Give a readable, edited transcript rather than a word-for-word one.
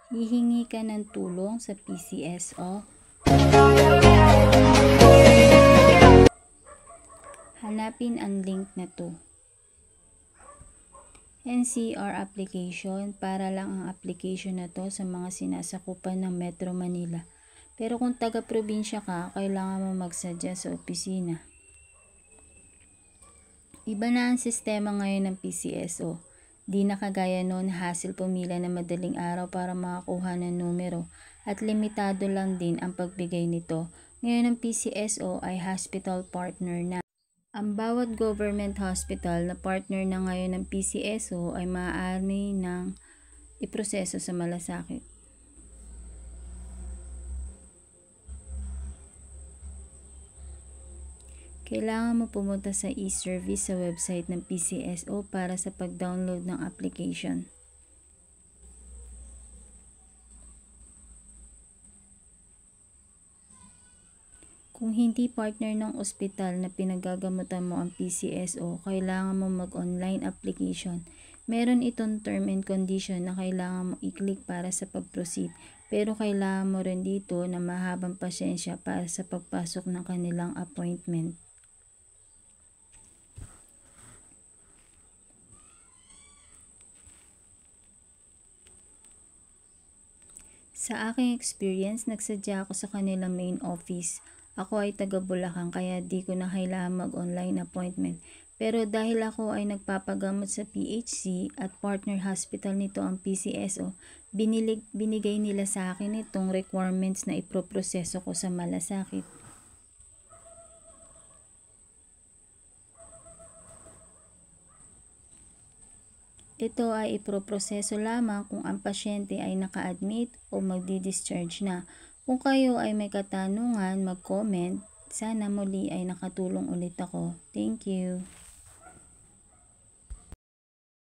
Hihingi ka ng tulong sa PCSO. Hanapin ang link na to. NCR application, para lang ang application na to sa mga sinasakupan ng Metro Manila. Pero kung taga-probinsya ka, kailangan mo magsadya sa opisina. Iba na ang sistema ngayon ng PCSO. Di na kagaya noon, hassle pumila na madaling araw para makakuha ng numero at limitado lang din ang pagbigay nito. Ngayon ang PCSO ay hospital partner na. Ang bawat government hospital na partner na ngayon ng PCSO ay maaari nang iproseso sa malasakit. Kailangan mo pumunta sa e-service sa website ng PCSO para sa pag-download ng application. Kung hindi partner ng ospital na pinagagamutan mo ang PCSO, kailangan mo mag-online application. Meron itong term and condition na kailangan mo i-click para sa pag-proceed. Pero kailangan mo rin dito na mahabang pasyensya para sa pagpasok ng kanilang appointment. Sa aking experience, nagsadya ako sa kanilang main office. Ako ay taga Bulacan kaya di ko na kailangan mag-online appointment. Pero dahil ako ay nagpapagamot sa PHC at partner hospital nito ang PCSO, binigay nila sa akin itong requirements na iproproseso ko sa malasakit. Ito ay iproproseso lamang kung ang pasyente ay naka-admit o magdi-discharge na. Kung kayo ay may katanungan, mag-comment. Sana muli ay nakatulong ulit ako. Thank you.